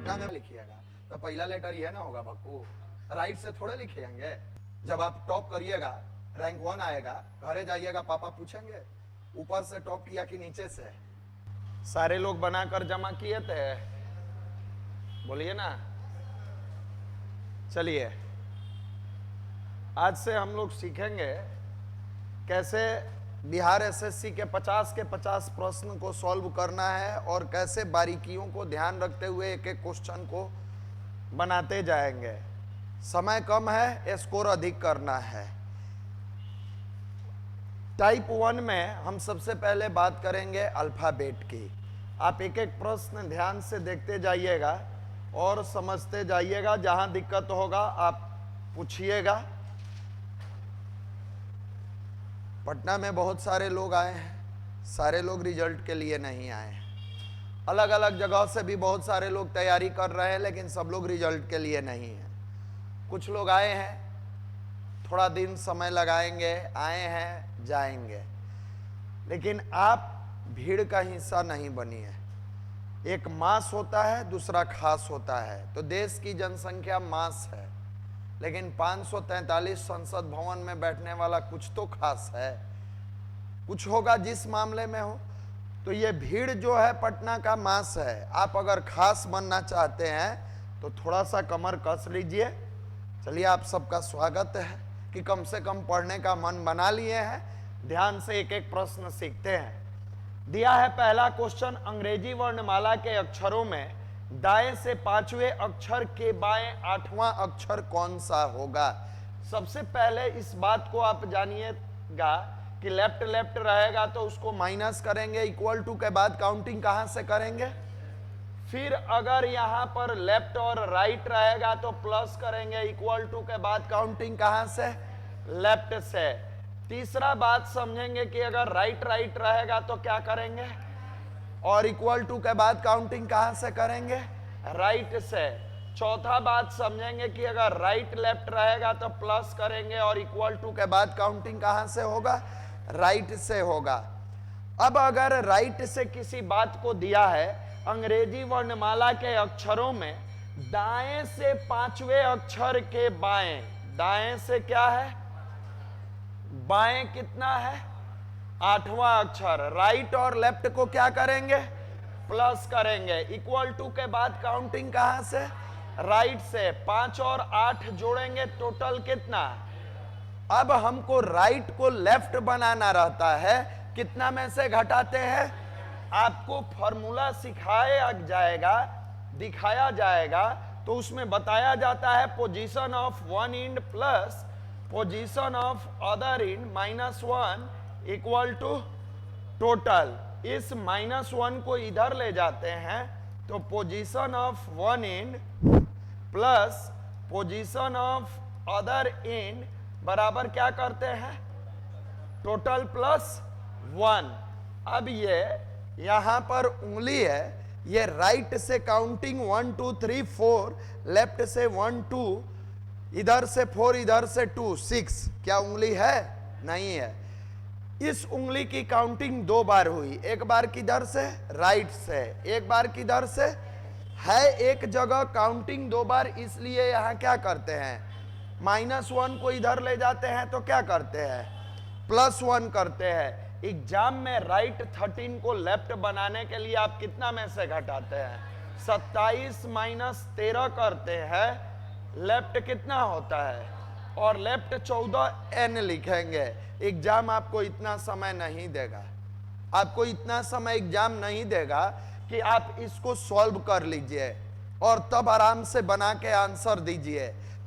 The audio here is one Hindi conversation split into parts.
पटना में लिखिएगा तो पहला लेटर ये ना होगा बक्कू, राइट से थोड़े लिखेंगे। जब आप टॉप करिएगा, रैंक 1 आएगा, घरे जाइएगा, पापा पूछेंगे ऊपर से टॉप किया कि नीचे से। सारे लोग बनाकर जमा किए थे, बोलिए ना। चलिए आज से हम लोग सीखेंगे कैसे बिहार एसएससी के 50 प्रश्न को सॉल्व करना है और कैसे बारीकियों को ध्यान रखते हुए एक एक क्वेश्चन को बनाते जाएंगे। समय कम है, स्कोर अधिक करना है। टाइप 1 में हम सबसे पहले बात करेंगे अल्फाबेट की। आप एक एक प्रश्न ध्यान से देखते जाइएगा और समझते जाइएगा। जहां दिक्कत होगा आप पूछिएगा। पटना में बहुत सारे लोग आए हैं, सारे लोग रिजल्ट के लिए नहीं आए हैं। अलग अलग जगह से भी बहुत सारे लोग तैयारी कर रहे हैं, लेकिन सब लोग रिजल्ट के लिए नहीं हैं। कुछ लोग आए हैं, थोड़ा दिन समय लगाएंगे, आए हैं जाएंगे, लेकिन आप भीड़ का हिस्सा नहीं बनिए। एक मास होता है, दूसरा खास होता है। तो देश की जनसंख्या मास है, लेकिन 543 संसद भवन में बैठने वाला कुछ तो खास है, कुछ होगा जिस मामले में हो। तो ये भीड़ जो है पटना का मास है। आप अगर खास बनना चाहते हैं तो थोड़ा सा कमर कस लीजिए। चलिए, आप सबका स्वागत है कि कम से कम पढ़ने का मन बना लिए हैं। ध्यान से एक एक प्रश्न सीखते हैं। दिया है पहला क्वेश्चन, अंग्रेजी वर्णमाला के अक्षरों में दाएं से 5वें अक्षर के बाएं 8वां अक्षर कौन सा होगा। सबसे पहले इस बात को आप जानिएगा कि लेफ्ट लेफ्ट रहेगा तो उसको माइनस करेंगे, इक्वल टू के बाद काउंटिंग कहां से करेंगे। फिर अगर यहां पर लेफ्ट और राइट रहेगा तो प्लस करेंगे, इक्वल टू के बाद काउंटिंग कहां से, लेफ्ट से। तीसरा बात समझेंगे कि अगर राइट राइट रहेगा तो क्या करेंगे, और इक्वल टू के बाद काउंटिंग कहां से करेंगे, राइट से। चौथा बात समझेंगे कि अगर राइट लेफ्ट रहेगा तो प्लस करेंगे और इक्वल टू के बाद काउंटिंग कहां से होगा, राइट से होगा। अब अगर राइट से किसी बात को दिया है, अंग्रेजी वर्णमाला के अक्षरों में दाएं से 5वें अक्षर के बाएं, दाएं से क्या है, बाएं कितना है, 8वां अक्षर। राइट और लेफ्ट को क्या करेंगे, प्लस करेंगे। इक्वल टू के बाद काउंटिंग कहां से, राइट से। 5 और 8 जोड़ेंगे, टोटल कितना। अब हमको राइट को लेफ्ट बनाना रहता है, कितना में से घटाते हैं। आपको फॉर्मूला सिखाया जाएगा, दिखाया जाएगा, तो उसमें बताया जाता है position of one end plus position of other end -1 equal to total. इस -1 को इधर ले जाते हैं तो position of one end plus position of other end बराबर क्या करते हैं, टोटल प्लस 1। अब ये यहां पर उंगली है, ये राइट से काउंटिंग 1 2 3 4, लेफ्ट से 1 2, इधर से 4, इधर से 2 6। क्या उंगली है, नहीं है। इस उंगली की काउंटिंग 2 बार हुई, एक बार किधर से, राइट से, एक बार किधर से है। एक जगह काउंटिंग 2 बार, इसलिए यहां क्या करते हैं, -1 को इधर ले जाते हैं तो क्या करते हैं, +1 करते हैं। एग्जाम में राइट 13 को लेफ्ट बनाने के लिए आप कितना में से घटाते हैं, 27 - 13 करते हैं। लेफ्ट कितना होता है, और लेफ्ट 14n लिखेंगे। एग्जाम आपको इतना समय नहीं देगा, आपको इतना समय एग्जाम नहीं देगा कि आप इसको सॉल्व कर लीजिए और तब आराम से बना के आंसर दीजिए।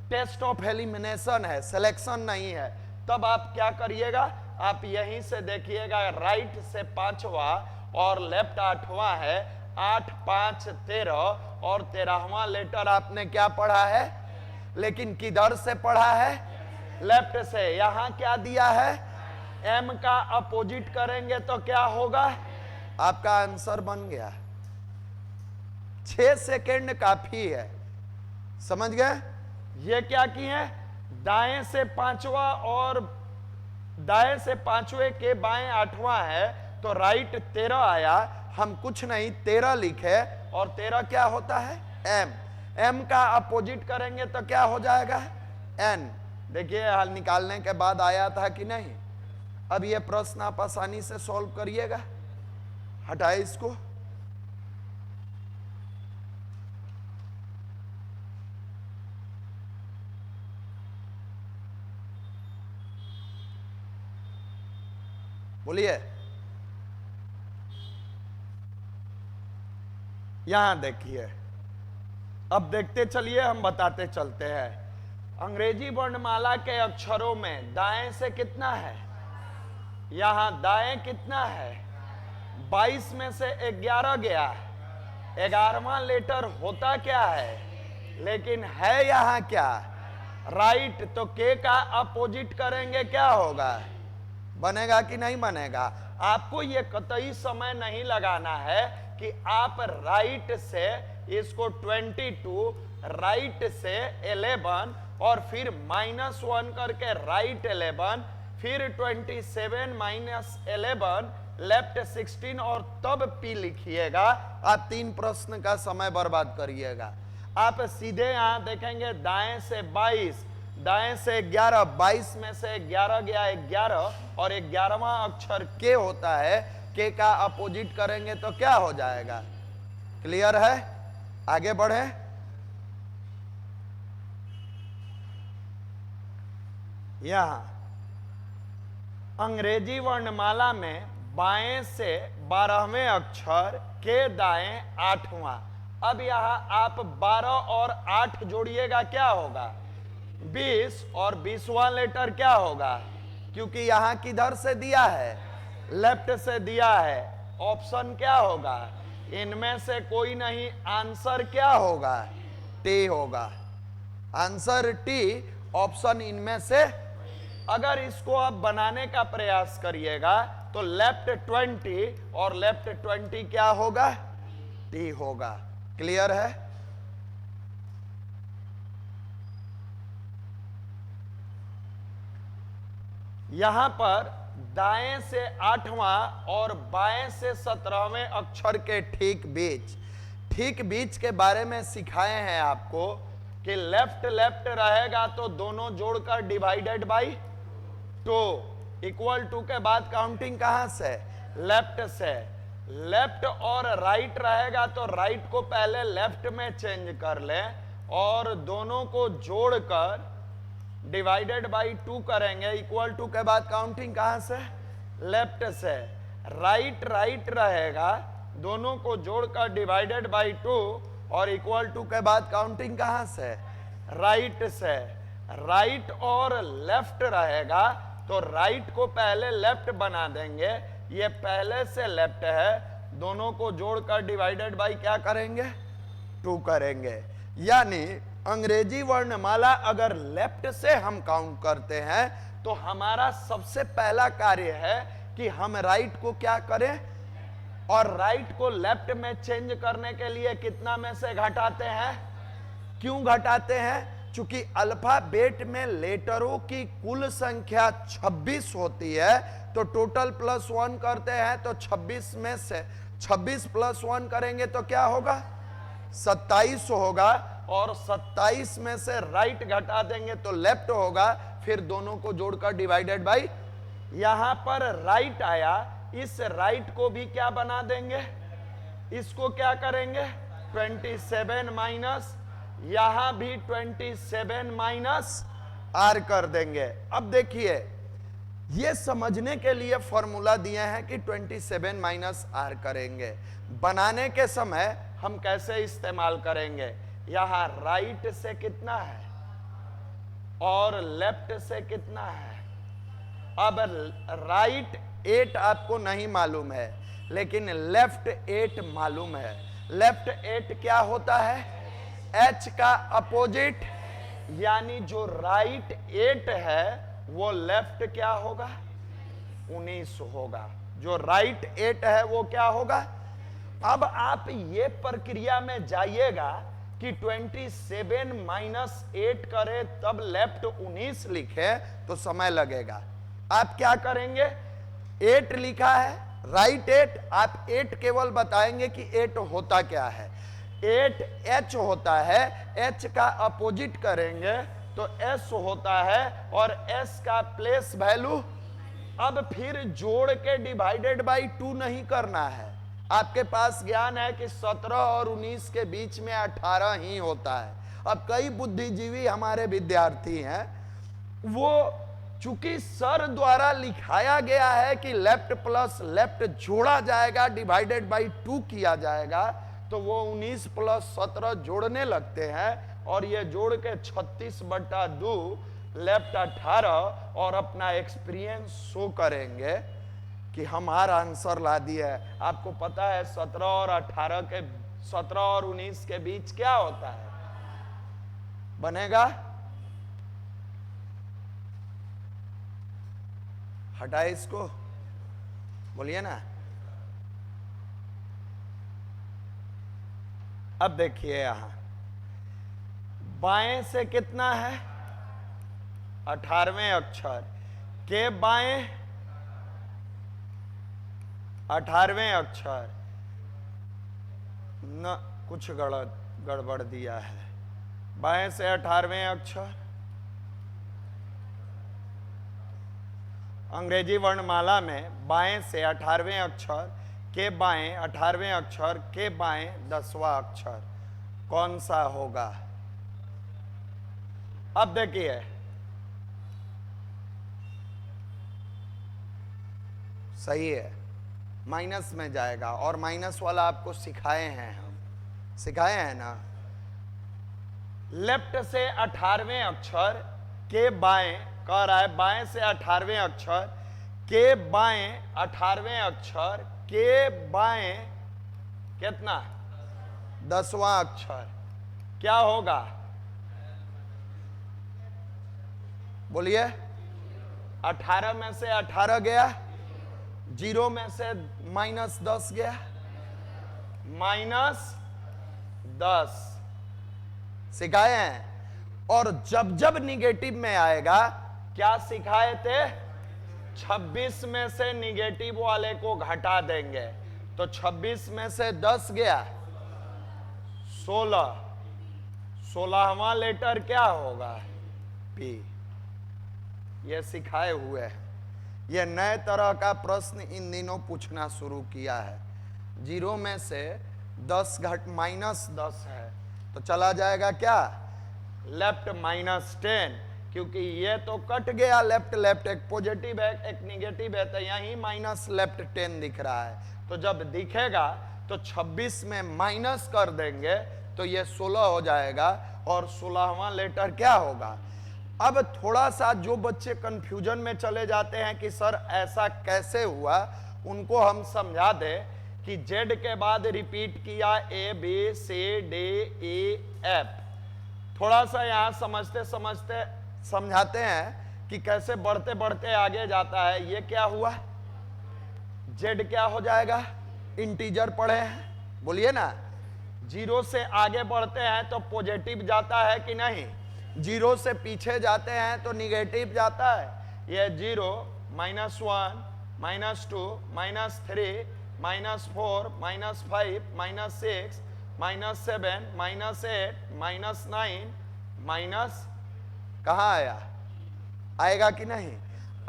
टेस्ट ऑफ एलिमिनेशन है, सिलेक्शन नहीं है। तब आप क्या करिएगा, आप यहीं से देखिएगा, राइट से 5वां और लेफ्ट 8वां है। 8 5 13 और 13वां लेटर आपने क्या पढ़ा है, लेकिन किधर से पढ़ा है, लेफ्ट से। यहां क्या दिया है, m का अपोजिट करेंगे तो क्या होगा, आपका आंसर बन गया। 6 सेकेंड काफी है, समझ गए। ये क्या किए, दाएं से 5वां और दाएं से 5वें के बाएं 8वां है तो राइट 13 आया। हम कुछ नहीं 13 लिखे, और 13 क्या होता है, एम, एम का अपोजिट करेंगे तो क्या हो जाएगा, एन। देखिए हल निकालने के बाद आया था कि नहीं। अब ये प्रश्न आप आसानी से सॉल्व करिएगा। हटाए इसको। बोलिए। यहां देखिए, अब देखते चलिए, हम बताते चलते हैं। अंग्रेजी वर्णमाला के अक्षरों में दाएं से कितना है, यहां दाएं कितना है, 22 में से 11 गया। 11वां लेटर होता क्या है, लेकिन है यहां क्या, राइट। तो के का अपोजिट करेंगे क्या होगा, बनेगा कि नहीं बनेगा। आपको ये कतई समय नहीं लगाना है कि आप राइट से इसको 22, राइट से 11 और फिर -1 करके राइट 11, फिर 27 - 11 लेफ्ट 16 और तब पी लिखिएगा। आप 3 प्रश्न का समय बर्बाद करिएगा। आप सीधे यहां देखेंगे दाएं से 22, दाएं से 11, 22 में से 11 गया 11 और 11वां अक्षर के होता है। के का अपोजिट करेंगे तो क्या हो जाएगा, क्लियर है। आगे बढ़े। यहां अंग्रेजी वर्णमाला में बाएं से 12वें अक्षर के दाएं 8वां। अब यहां आप 12 और 8 जोड़िएगा, क्या होगा 20 और 20वां लेटर क्या होगा, क्योंकि यहां किधर से दिया है, लेफ्ट से दिया है। ऑप्शन क्या होगा, इनमें से कोई नहीं, आंसर क्या होगा, टी होगा। आंसर टी, ऑप्शन इनमें से। अगर इसको आप बनाने का प्रयास करिएगा तो लेफ्ट 20 और लेफ्ट 20 क्या होगा, टी होगा। क्लियर है। यहां पर दाएं से 8वां और बाएं से 17वें अक्षर के ठीक बीच के बारे में सिखाए हैं आपको कि लेफ्ट लेफ्ट रहेगा तो दोनों जोड़कर डिवाइडेड बाई 2, इक्वल टू के बाद काउंटिंग कहां से, लेफ्ट से। लेफ्ट और राइट रहेगा तो राइट को पहले लेफ्ट में चेंज कर ले और दोनों को जोड़कर डिवाइडेड बाई 2 करेंगे। इक्वल टू के बाद काउंटिंग कहां से, लेफ्ट से। राइट राइट रहेगा, दोनों को जोड़कर डिवाइडेड बाई 2 और इक्वल टू के बाद काउंटिंग कहां से, राइट से। राइट और लेफ्ट रहेगा तो राइट को पहले लेफ्ट बना देंगे, ये पहले से लेफ्ट है, दोनों को जोड़कर डिवाइडेड बाई क्या करेंगे, 2 करेंगे। यानी अंग्रेजी वर्णमाला अगर लेफ्ट से हम काउंट करते हैं तो हमारा सबसे पहला कार्य है कि हम राइट को क्या करें, और राइट को लेफ्ट में चेंज करने के लिए कितना में से घटाते हैं, क्यों घटाते हैं, चूंकि अल्फाबेट में लेटरों की कुल संख्या 26 होती है तो टोटल +1 करते हैं तो 26 में से 26 + 1 करेंगे तो क्या होगा, 27 होगा। और 27 में से राइट घटा देंगे तो लेफ्ट होगा, फिर दोनों को जोड़कर डिवाइडेड बाई। यहां पर राइट आया, इस राइट को भी क्या बना देंगे, इसको क्या करेंगे 27 माइनस, यहां भी 27 माइनस आर कर देंगे। अब देखिए ये समझने के लिए फॉर्मूला दिए हैं कि 27 माइनस आर करेंगे। बनाने के समय हम कैसे इस्तेमाल करेंगे, यहां राइट से कितना है और लेफ्ट से कितना है। अब राइट 8 आपको नहीं मालूम है लेकिन लेफ्ट 8 मालूम है। लेफ्ट 8 क्या होता है, एच का अपोजिट, यानी जो राइट 8 है वो लेफ्ट क्या होगा, 19 होगा। जो राइट 8 है वो क्या होगा। अब आप ये प्रक्रिया में जाइएगा कि 27 माइनस 8 करें तब लेफ्ट 19 लिखे तो समय लगेगा। आप क्या करेंगे, 8 लिखा है, राइट 8, आप 8 केवल बताएंगे कि 8 होता क्या है। 8h होता है, h का अपोजिट करेंगे तो s होता है, और s का प्लेस वैल्यू। अब फिर जोड़ के डिवाइडेड बाई 2 नहीं करना है। आपके पास ज्ञान है कि 17 और 19 के बीच में 18 ही होता है। अब कई बुद्धिजीवी हमारे विद्यार्थी हैं, वो चूंकि सर द्वारा लिखाया गया है कि लेफ्ट प्लस लेफ्ट जोड़ा जाएगा, डिवाइडेड बाई 2 किया जाएगा, तो वो 19 प्लस 17 जोड़ने लगते हैं, और ये जोड़ के 36/2 लेफ्ट 18 और अपना एक्सपीरियंस शो करेंगे कि हमारा आंसर ला दिया है। आपको पता है 17 और 19 के बीच क्या होता है? बनेगा, हटाए इसको, बोलिए ना। अब देखिए यहां बाएं से कितना है? 18वें अक्षर के बाएं 18वें अक्षर न, कुछ गड़बड़ दिया है। बाएं से 18वें अक्षर, अंग्रेजी वर्णमाला में बाएं से 18वें अक्षर के बाएं 18वें अक्षर के बाएं 10वां अक्षर कौन सा होगा? अब देखिए, सही है, माइनस में जाएगा, और माइनस वाला आपको सिखाए हैं, हम सिखाए हैं ना। लेफ्ट से 18वें अक्षर के बाएं, कह रहा है बाएं से 18वें अक्षर के बाएं 18वें अक्षर के बाएं कितना? 10वां अक्षर क्या होगा? बोलिए। 18 में से 18 गया, 0 में से -10 गया, -10 सिखाए हैं। और जब जब निगेटिव में आएगा, क्या सिखाए थे? 26 में से निगेटिव वाले को घटा देंगे, तो 26 में से 10 गया 16, 16वां लेटर क्या होगा? पी। ये सिखाए हुए हैं। ये नए तरह का प्रश्न इन दिनों पूछना शुरू किया है। 0 में से 10 घट -10 है, तो चला जाएगा क्या? लेफ्ट -10, क्योंकि ये तो कट गया लेफ्ट लेफ्ट, एक पॉजिटिव है एक निगेटिव है, तो यहीं माइनस लेफ्ट 10 दिख रहा है। तो जब दिखेगा तो 26 में माइनस कर देंगे तो ये 16 हो जाएगा, और 16वां लेटर क्या होगा? अब थोड़ा सा जो बच्चे कंफ्यूजन में चले जाते हैं कि सर ऐसा कैसे हुआ, उनको हम समझा दें कि जेड के बाद रिपीट किया ABCDEF। थोड़ा सा यहां समझते समझते समझाते हैं कि कैसे बढ़ते बढ़ते आगे जाता है। ये क्या हुआ? जेड क्या हो जाएगा? इंटीजर पढ़े हैं, बोलिए ना। 0 से आगे बढ़ते हैं तो पॉजिटिव जाता है कि नहीं? 0 से पीछे जाते हैं तो निगेटिव जाता है। ये 0, -1, -2, -3, -4, -5, -6, -7, -8, -9, माइनस कहाँ आया? आएगा कि नहीं?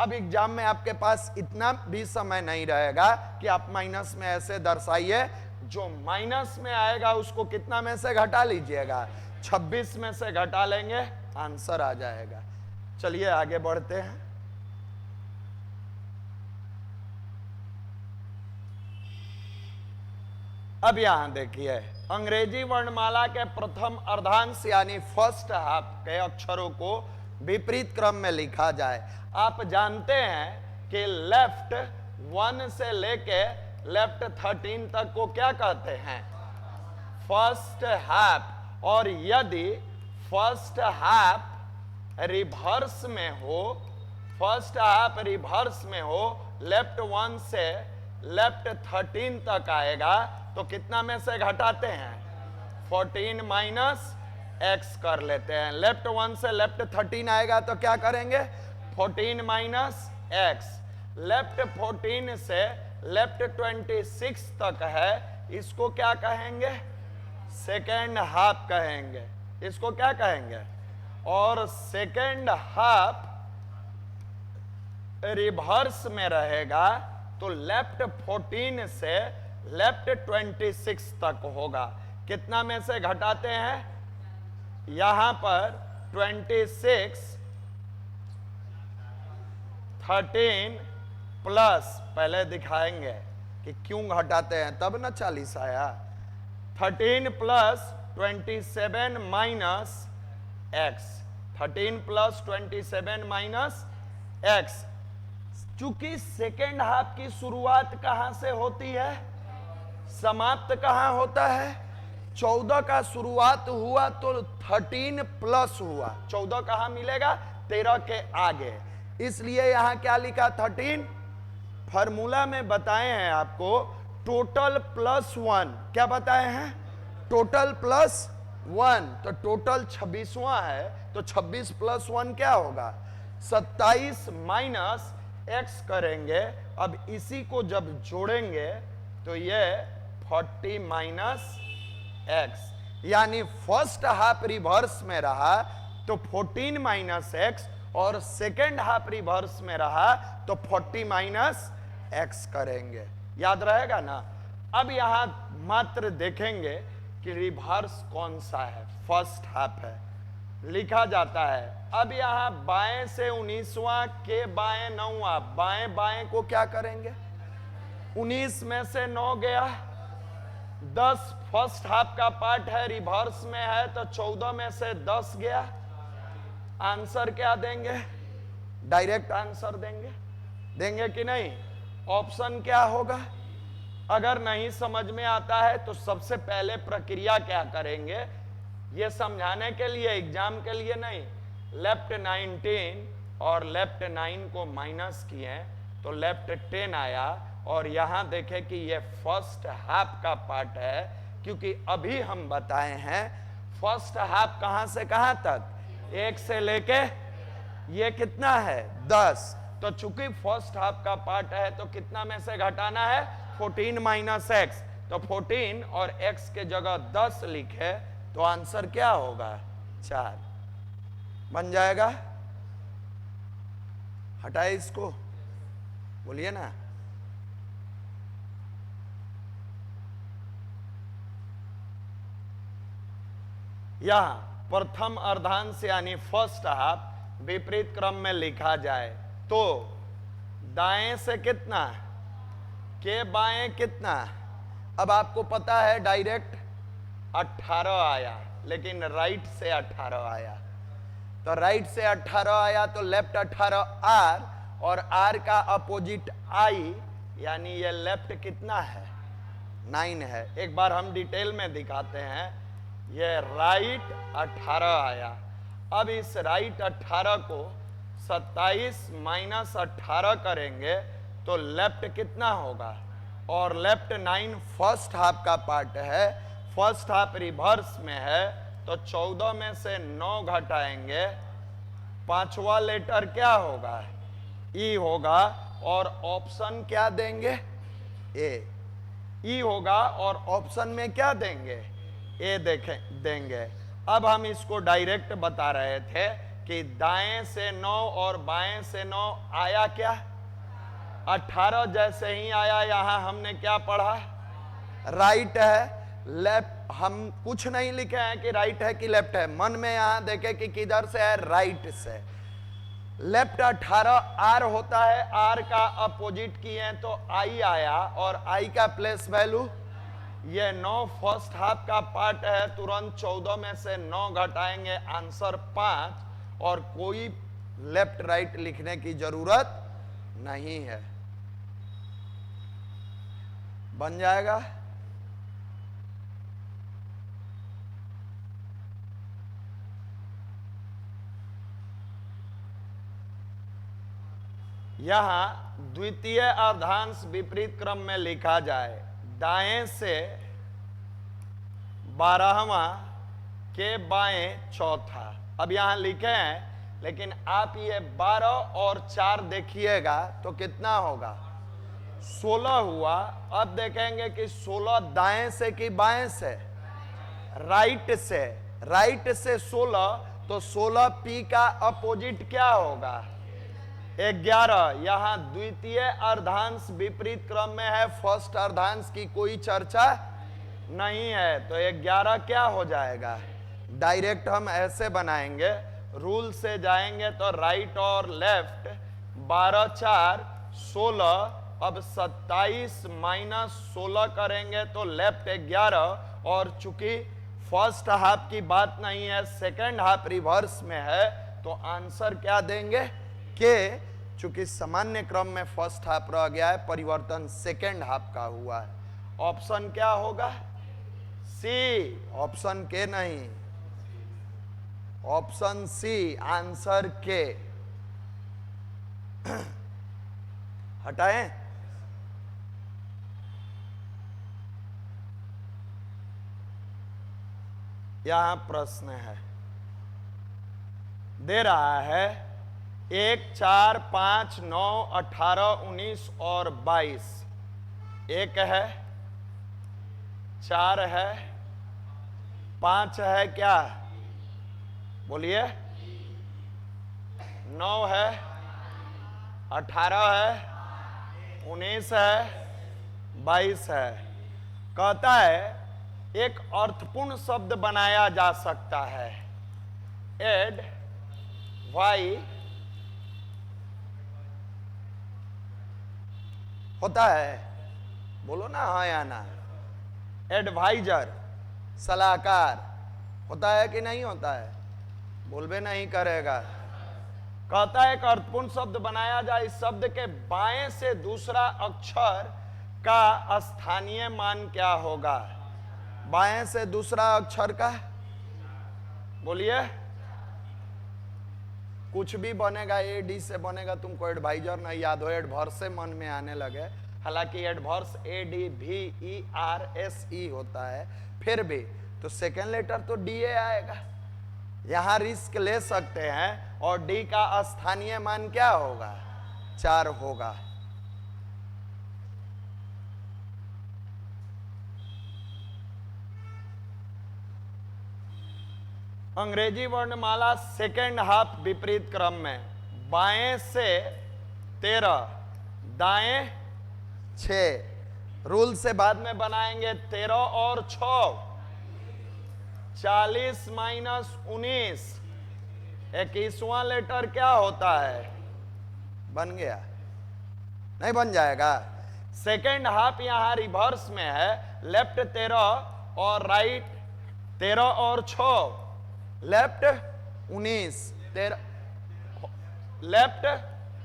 अब एग्जाम में आपके पास इतना भी समय नहीं रहेगा कि आप माइनस में ऐसे दर्शाइए। जो माइनस में आएगा उसको कितना में से घटा लीजिएगा? 26 में से घटा लेंगे, आंसर आ जाएगा। चलिए आगे बढ़ते हैं। अब यहां देखिए, अंग्रेजी वर्णमाला के प्रथम अर्धांश यानी फर्स्ट हाफ के अक्षरों को विपरीत क्रम में लिखा जाए। आप जानते हैं कि लेफ्ट 1 से लेके लेफ्ट 13 तक को क्या कहते हैं? First half. और यदि फर्स्ट हाफ रिवर्स में हो, फर्स्ट हाफ रिवर्स में हो, लेफ्ट 1 से लेफ्ट 13 तक आएगा तो कितना में से घटाते हैं? 14 माइनस x कर लेते हैं। लेफ्ट 1 से लेफ्ट 13 आएगा तो क्या करेंगे? 14 माइनस x। लेफ्ट 14 से लेफ्ट 26 तक है, इसको क्या कहेंगे? सेकेंड हाफ कहेंगे, इसको क्या कहेंगे, और सेकेंड हाफ रिवर्स में रहेगा तो लेफ्ट 14 से लेफ्ट 26 तक होगा। कितना में से घटाते हैं, यहां पर 26 13 प्लस, पहले दिखाएंगे कि क्यों घटाते हैं तब ना 40 आया, 13 plus 27 minus x, 13 plus 27 minus x. चूंकि सेकेंड हाफ की शुरुआत कहां से होती है, समाप्त कहां होता है, 14 का शुरुआत हुआ तो 13 प्लस हुआ, 14 कहां मिलेगा, 13 के आगे, इसलिए यहां क्या लिखा 13। फार्मूला में बताए हैं आपको टोटल प्लस 1, क्या बताए हैं, टोटल प्लस 1, तो टोटल 26वां है, तो 26 प्लस 1 क्या होगा, 27 माइनस एक्स करेंगे। अब इसी को जब जोड़ेंगे तो ये 40 माइनस एक्स, यानी फर्स्ट हाफ रिवर्स में रहा तो 14 माइनस एक्स, और सेकेंड हाफ रिवर्स में रहा तो 40 माइनस एक्स करेंगे, याद रहेगा ना। अब यहां मात्र देखेंगे कि रिवर्स कौन सा है, फर्स्ट हाफ है, लिखा जाता है। अब यहां बाएं से 19वां के बाएं 9वां, बाएं बाएं को क्या करेंगे, 19 में से 9 गया, 10 फर्स्ट हाफ का पार्ट है, रिवर्स में है, तो 14 में से 10 गया। आंसर क्या देंगे, डायरेक्ट आंसर देंगे कि नहीं, ऑप्शन क्या होगा। अगर नहीं समझ में आता है तो सबसे पहले प्रक्रिया क्या करेंगे, ये समझाने के लिए, एग्जाम के लिए नहीं, लेफ्ट 19 और लेफ्ट 9 को माइनस किए तो लेफ्ट 10 आया, और यहां देखें कि ये फर्स्ट हाफ का पार्ट है, क्योंकि अभी हम बताए हैं फर्स्ट हाफ कहां से कहां तक, 1 से लेके ये कितना है 10, तो चूंकि फर्स्ट हाफ का पार्ट है तो कितना में से घटाना है, 14 माइनस एक्स, तो 14 और एक्स के जगह 10 लिखे तो आंसर क्या होगा, 4 बन जाएगा। हटाए इसको, बोलिए ना। यहां प्रथम अर्धांश यानी फर्स्ट हाफ विपरीत क्रम में लिखा जाए तो दाएं से कितना के बाएं कितना, अब आपको पता है डायरेक्ट 18 आया, लेकिन राइट से 18 आया, तो राइट से 18 आया तो लेफ्ट 18 आर, और आर का अपोजिट आई, यानी ये लेफ्ट कितना है 9 है। एक बार हम डिटेल में दिखाते हैं, ये राइट 18 आया। अब इस राइट 18 को 27 माइनस 18 करेंगे तो लेफ्ट कितना होगा, और लेफ्ट 9 फर्स्ट हाफ का पार्ट है, फर्स्ट हाफ रिवर्स में है, तो 14 में से 9 घटाएंगे, पांचवा लेटर क्या होगा, ई होगा, और ऑप्शन क्या देंगे, ए, ई होगा, और ऑप्शन में क्या देंगे, ए देंगे। अब हम इसको डायरेक्ट बता रहे थे कि दाएं से 9 और बाएं से 9 आया क्या, 18 जैसे ही आया, यहां हमने क्या पढ़ा, राइट है, लेफ्ट, हम कुछ नहीं लिखे हैं कि राइट है कि लेफ्ट है, मन में यहां देखे कि किधर से है, राइट से। लेफ्ट 18 आर होता है, आर का अपोजिट किए तो आई आया, और आई का प्लेस वैल्यू ये 9 फर्स्ट हाफ का पार्ट है, तुरंत 14 में से 9 घटाएंगे, आंसर 5, और कोई लेफ्ट राइट लिखने की जरूरत नहीं है, बन जाएगा। यहां द्वितीय अर्धांश विपरीत क्रम में लिखा जाए, दाएं से 12वां के बाएं चौथा। अब यहां लिखे हैं, लेकिन आप ये 12 और 4 देखिएगा तो कितना होगा, 16 हुआ। अब देखेंगे कि 16 दाएं से कि बाएं से, राइट से 16, तो 16 पी का अपोजिट क्या होगा? 11। यहां द्वितीय अर्धांश विपरीत क्रम में है, फर्स्ट अर्धांश की कोई चर्चा नहीं है, तो 11 क्या हो जाएगा? डायरेक्ट हम ऐसे बनाएंगे, रूल से जाएंगे तो राइट और लेफ्ट, 12 4 16। अब 27 माइनस 16 करेंगे तो लेफ्ट 11, और चूंकि फर्स्ट हाफ की बात नहीं है, सेकंड हाफ रिवर्स में है, तो आंसर क्या देंगे? के चूंकि सामान्य क्रम में फर्स्ट हाफ रह गया है, परिवर्तन सेकंड हाफ का हुआ है। ऑप्शन क्या होगा? सी। ऑप्शन के नहीं, ऑप्शन सी, आंसर के। हटाएं? यहां प्रश्न है, दे रहा है 1 4 5 9 18 19 और 22। 1 है, 4 है, 5 है, क्या बोलिए? 9 है, 18 है, 19 है, 22 है। कहता है एक अर्थपूर्ण शब्द बनाया जा सकता है, एड वाई होता है, बोलो ना हाँ या ना। एडवाइजर, सलाहकार होता है कि नहीं होता है? बोलबे नहीं करेगा। कहता है एक अर्थपूर्ण शब्द बनाया जाए, इस शब्द के बाएं से दूसरा अक्षर का स्थानीय मान क्या होगा? बाएं से दूसरा अक्षर का, बोलिए। कुछ भी बनेगा, ए डी से बनेगा, तुमको एडवाइजर नहीं याद हो, एडवर्स से मन में आने लगे। हालांकि एडवर्स ए डी भी ई आर एस ई होता है, फिर भी तो सेकेंड लेटर तो डी ए आएगा। यहां रिस्क ले सकते हैं, और डी का स्थानीय मान क्या होगा? 4 होगा। अंग्रेजी वर्णमाला सेकेंड हाफ विपरीत क्रम में, बाएं से 13, दाएं 6। रूल से बाद में बनाएंगे, 13 और 6 40 माइनस 19, 21वां लेटर क्या होता है? बन गया? नहीं बन जाएगा? सेकेंड हाफ यहां रिवर्स में है, लेफ्ट 13 और राइट 13 और 6, लेफ्ट 19, 13 लेफ्ट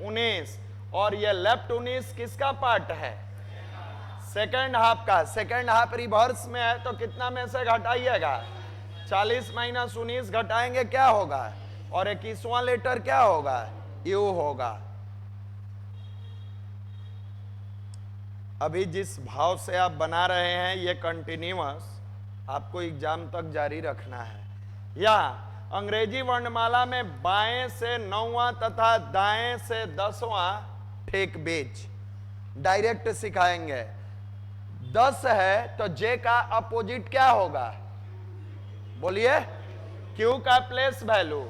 19, और ये लेफ्ट 19 किसका पार्ट है? सेकेंड हाफ का। सेकेंड हाफ रिवर्स में है, तो कितना में से घटाइएगा? 40 माइनस 19 घटाएंगे, क्या होगा? और 21वां लेटर क्या होगा? यू होगा। अभी जिस भाव से आप बना रहे हैं, ये कंटिन्यूअस आपको एग्जाम तक जारी रखना है। या अंग्रेजी वर्णमाला में बाएं से 9वां तथा दाएं से 10वां ठीक बीच डायरेक्ट सिखाएंगे। 10 है तो जे का अपोजिट क्या होगा? बोलिए। क्यू का प्लेस वैल्यू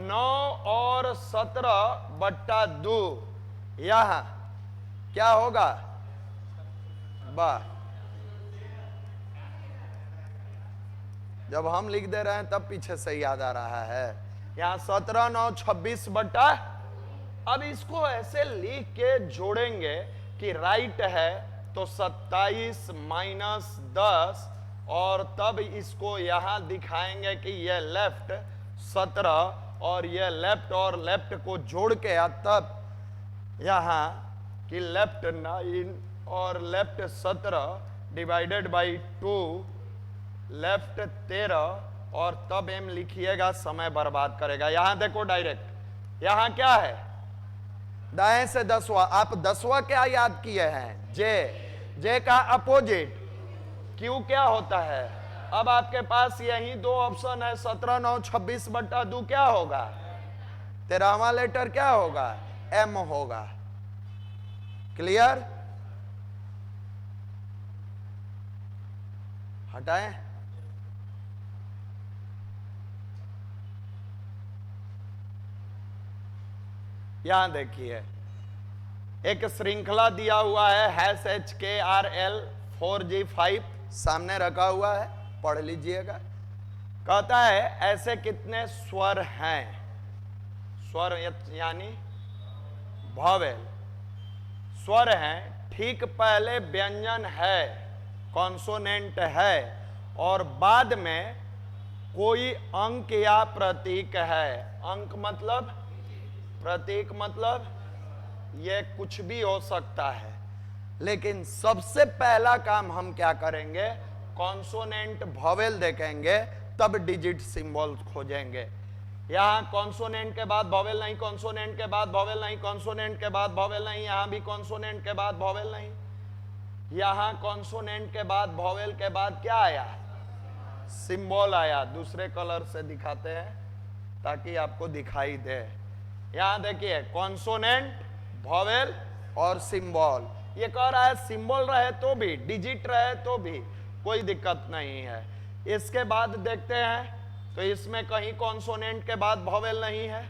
9 और 17/2, यहां क्या होगा? वाह, जब हम लिख दे रहे हैं तब पीछे से याद आ रहा है। यहां 17 9 26/, अब इसको ऐसे लिख के जोड़ेंगे कि राइट है तो 27 माइनस 10, और तब इसको यहां दिखाएंगे कि यह लेफ्ट 17 और यह लेफ्ट और लेफ्ट को जोड़ के, तब यहां कि लेफ्ट 9 और लेफ्ट 17 डिवाइडेड बाई 2, लेफ्ट 13, और तब एम लिखिएगा, समय बर्बाद करेगा। यहां देखो डायरेक्ट, यहां क्या है? दाएं से 10वां। आप 10वां क्या याद किए हैं? जे। जे का अपोजिट क्यू क्या होता है? अब आपके पास यही 2 ऑप्शन है, 17 9 26/2 क्या होगा? 13वां लेटर क्या होगा? एम होगा। क्लियर? हटाएं? यहां देखिए एक श्रृंखला दिया हुआ है HKRL4G5 सामने रखा हुआ है, पढ़ लीजिएगा। कहता है ऐसे कितने स्वर हैं, स्वर यानी वॉवेल, स्वर हैं, ठीक पहले व्यंजन है, कॉन्सोनेंट है, और बाद में कोई अंक या प्रतीक है। अंक मतलब, प्रतीक मतलब ये कुछ भी हो सकता है, लेकिन सबसे पहला काम हम क्या करेंगे, कॉन्सोनेंट वॉवेल देखेंगे, तब डिजिट सिंबल खोजेंगे। यहां कॉन्सोनेंट के बाद वॉवेल नहीं, कॉन्सोनेंट के बाद वॉवेल नहीं, कॉन्सोनेंट के बाद वॉवेल नहीं, यहां भी कॉन्सोनेंट के बाद वॉवेल नहीं, यहां कॉन्सोनेंट के बाद वॉवेल के बाद क्या आया, सिंबल आया। दूसरे कलर से दिखाते हैं ताकि आपको दिखाई दे। यहां देखिए कॉन्सोनेंट, वॉवेल और सिंबल। ये कह रहा है सिंबल रहे तो भी, डिजिट रहे तो भी कोई दिक्कत नहीं है। इसके बाद देखते हैं तो इसमें कहीं कॉन्सोनेंट के बाद वॉवेल नहीं है,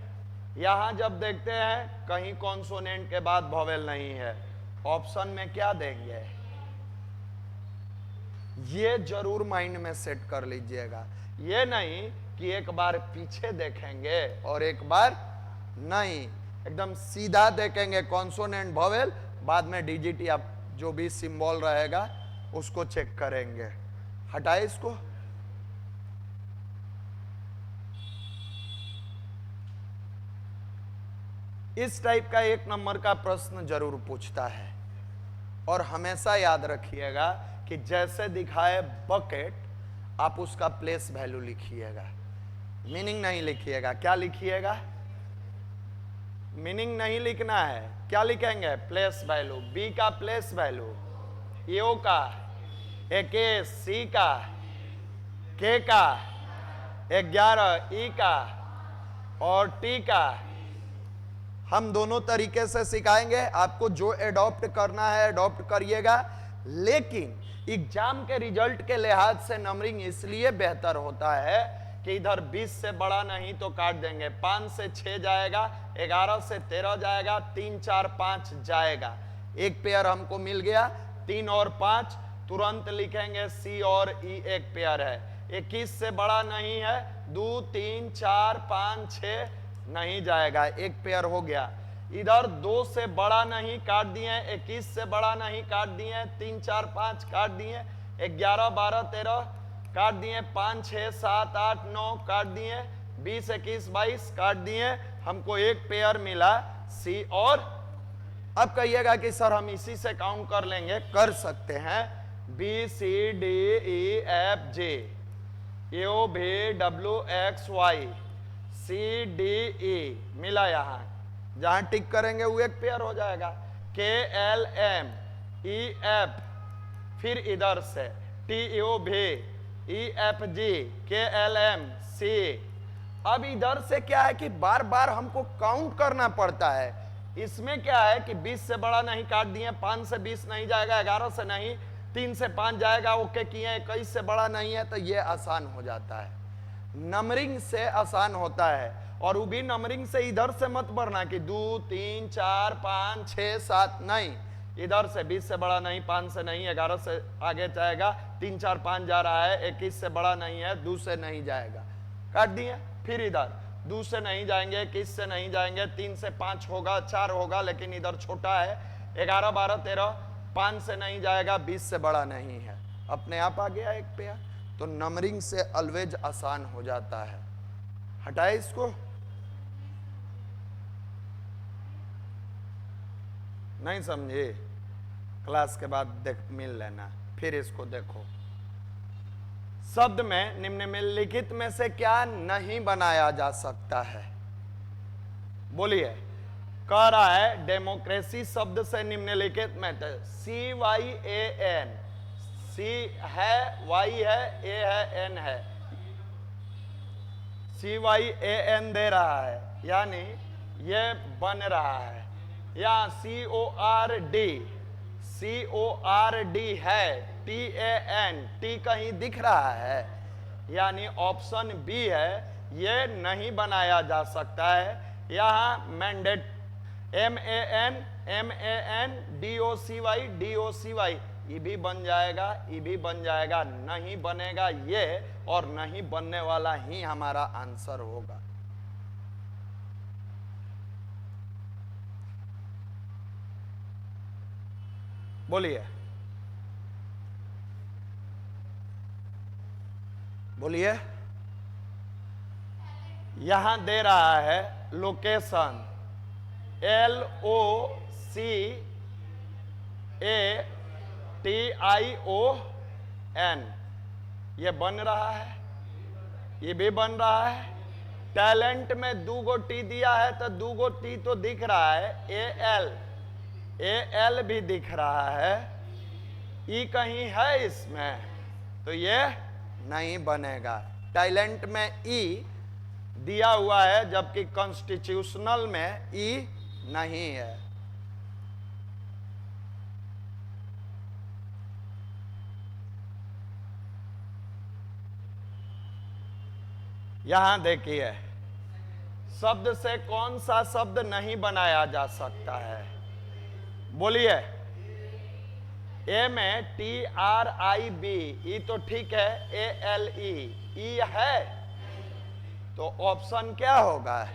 यहां जब देखते हैं कहीं कॉन्सोनेंट के बाद वॉवेल नहीं है। ऑप्शन में क्या देंगे, ये जरूर माइंड में सेट कर लीजिएगा। ये नहीं कि एक बार पीछे देखेंगे और एक बार नहीं, एकदम सीधा देखेंगे कॉन्सोनेंट वॉवेल, बाद में डिजिट या जो भी सिंबल रहेगा उसको चेक करेंगे। हटाए इसको। इस टाइप का 1 नंबर का प्रश्न जरूर पूछता है, और हमेशा याद रखिएगा कि जैसे दिखाए बकेट, आप उसका प्लेस वैल्यू लिखिएगा, मीनिंग नहीं लिखिएगा। क्या लिखिएगा, मीनिंग नहीं लिखना है, क्या लिखेंगे, प्लेस वैल्यू। बी का प्लेस वैल्यू, ए का, ए सी का, के का, 11 ई का और टी का। हम दोनों तरीके से सिखाएंगे, आपको जो एडॉप्ट करना है एडॉप्ट करिएगा, लेकिन एग्जाम के रिजल्ट के लिहाज से नंबरिंग इसलिए बेहतर होता है कि इधर 20 से बड़ा नहीं तो काट देंगे, 5 से 6 जाएगा, 11 से 13 जाएगा, 3 4 5 जाएगा। एक पेयर हमको मिल गया, 3 और 5 तुरंत लिखेंगे, सी और ई एक पेयर है। 21 से बड़ा नहीं है, 2 3 4 5 6 नहीं जाएगा, एक पेयर हो गया। इधर 2 से बड़ा नहीं काट दिए, 21 से बड़ा नहीं काट दिए, 3 4 5 काट दिए, 11 12 13 काट दिए, 5 6 7 8 9 काट दिए, 20 21 22 काट दिए, हमको एक पेयर मिला सी और। अब कहिएगा कि सर हम इसी से काउंट कर लेंगे, कर सकते हैं। B C D E F J, O भी W X Y, C D E मिला, यहां जहां टिक करेंगे वो एक पेयर हो जाएगा। के एल एम ई एफ, फिर इधर से टी ओ भी ई एफ जी, के एल एम सी। अब इधर से क्या है कि बार बार हमको काउंट करना पड़ता है। इसमें क्या है कि 20 से बड़ा नहीं काट दिए, 5 से 20 नहीं जाएगा, 11 से नहीं, 3 से 5 जाएगा, ओके किए, 21 से बड़ा नहीं है, तो ये आसान हो जाता है। नंबरिंग से आसान होता है, और वो भी नंबरिंग से इधर से मत बढ़ना कि 2 3 4 5 6 7 नहीं, इधर से 20 से बड़ा नहीं, 5 से नहीं, 11 से आगे जाएगा, 3 4 5 जा रहा है, 21 से बड़ा नहीं है, 2 से नहीं जाएगा, काट दिए। फिर इधर 2 से नहीं जाएंगे, 21 से नहीं जाएंगे, 3 से 5 होगा, 4 होगा, लेकिन इधर छोटा है, 11 12 13, 5 से नहीं जाएगा, 20 से बड़ा नहीं है, अपने आप आ गया एक पेयर। तो नंबरिंग से ऑलवेज आसान हो जाता है। हटाए इसको। नहीं समझे, क्लास के बाद देख मिल लेना। फिर इसको देखो, शब्द में निम्नलिखित में से क्या नहीं बनाया जा सकता है, बोलिए। कह रहा है डेमोक्रेसी शब्द से निम्नलिखित में CYAN, सी है, वाई है, ए है, एन है, CYAN दे रहा है, यानी ये बन रहा है। या CORD है, TAN, टी कहीं दिख रहा है, यानी ऑप्शन बी है, ये नहीं बनाया जा सकता है। यहाँ MAN ये भी बन जाएगा, ये भी बन जाएगा, नहीं बनेगा ये, और नहीं बनने वाला ही हमारा आंसर होगा। बोलिए बोलिए। यहां दे रहा है लोकेशन LOCATION, ये बन रहा है, ये भी बन रहा है। टैलेंट में 2 गो टी दिया है तो 2 गो टी तो दिख रहा है। AL भी दिख रहा है, ई कहीं है इसमें, तो ये नहीं बनेगा। टैलेंट में ई दिया हुआ है जबकि कॉन्स्टिट्यूशनल में ई नहीं है। यहां देखिए, शब्द से कौन सा शब्द नहीं बनाया जा सकता है? बोलिए। ए में TRIB, ई तो ठीक है। ALE, ई है, तो ऑप्शन क्या होगा?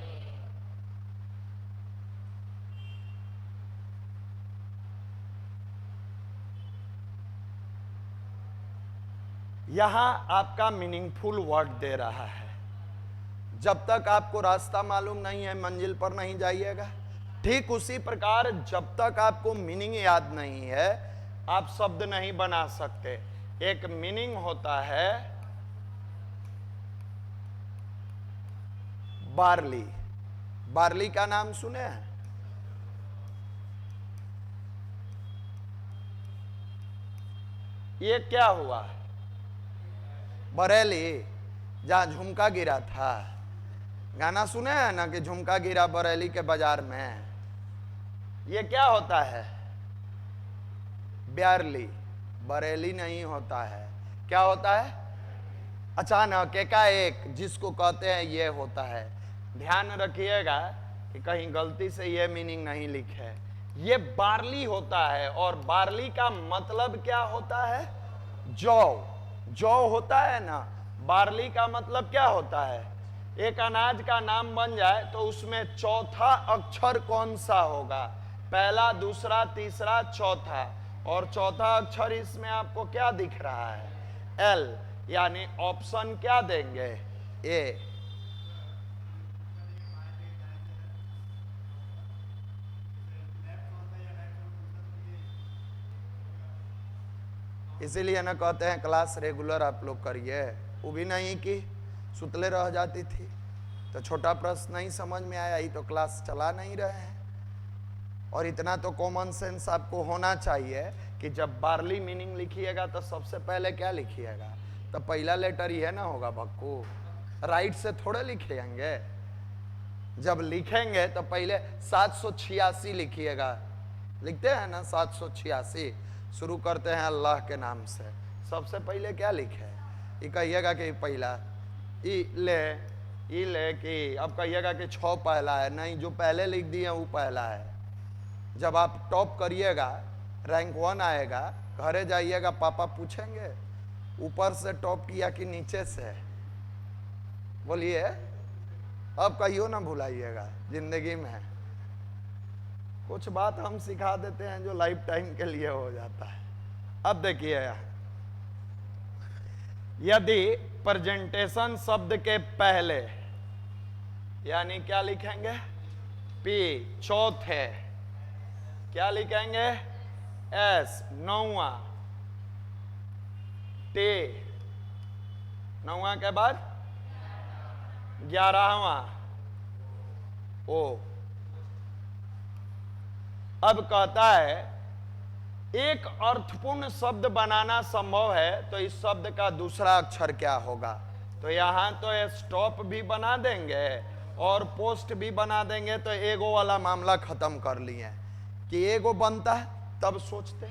यहां आपका मीनिंगफुल वर्ड दे रहा है। जब तक आपको रास्ता मालूम नहीं है मंजिल पर नहीं जाइएगा। ठीक उसी प्रकार जब तक आपको मीनिंग याद नहीं है आप शब्द नहीं बना सकते। एक मीनिंग होता है बार्ली। बार्ली का नाम सुने हैं? ये क्या हुआ? बरेली, जहां झुमका गिरा था। गाना सुने हैं ना कि झुमका गिरा बरेली के बाजार में। ये क्या होता है? ब्यारली। बरेली नहीं होता है। क्या होता है? अचानक एकाएक जिसको कहते हैं ये होता है। ध्यान रखिएगा कि कहीं गलती से ये मीनिंग नहीं लिखे। ये बार्ली होता है, और बार्ली का मतलब क्या होता है? जौ। जौ होता है ना, बार्ली का मतलब क्या होता है? एक अनाज का नाम बन जाए तो उसमें चौथा अक्षर कौन सा होगा? पहला, दूसरा, तीसरा, चौथा, और चौथा अक्षर इसमें आपको क्या दिख रहा है? L, यानी ऑप्शन क्या देंगे? A। इसीलिए ना कहते हैं क्लास रेगुलर आप लोग करिए। वो भी नहीं की, सुतले रह जाती थी तो छोटा प्रश्न नहीं समझ में आया ही तो क्लास चला नहीं रहे हैं। और इतना तो कॉमन सेंस आपको होना चाहिए कि जब बार्ली मीनिंग लिखिएगा तो सबसे पहले क्या लिखिएगा? तो पहला लेटर ही है ना होगा भक्कू, राइट से थोड़े लिखेंगे। जब लिखेंगे तो पहले 786 लिखिएगा। लिखते हैं ना 786, शुरू करते हैं अल्लाह के नाम से। सबसे पहले क्या लिखे? ये कहिएगा कि पहला ई ले कि अब कहिएगा कि 6 पहला है। नहीं, जो पहले लिख दिए वो पहला है। जब आप टॉप करिएगा, रैंक 1 आएगा, घरे जाइएगा, पापा पूछेंगे ऊपर से टॉप किया कि नीचे से। बोलिए, अब कहियो ना भुलाइएगा जिंदगी में। कुछ बात हम सिखा देते हैं जो लाइफ टाइम के लिए हो जाता है। अब देखिए, यदि प्रेजेंटेशन शब्द के पहले, यानी क्या लिखेंगे? P, चौथे, क्या लिखेंगे? S, 9वां, T, 9वां के बाद 11वां, O। अब कहता है एक अर्थपूर्ण शब्द बनाना संभव है तो इस शब्द का दूसरा अक्षर क्या होगा? तो यहां तो स्टॉप भी बना देंगे और पोस्ट भी बना देंगे, तो एगो वाला मामला खत्म कर लिए कि एगो बनता है तब सोचते।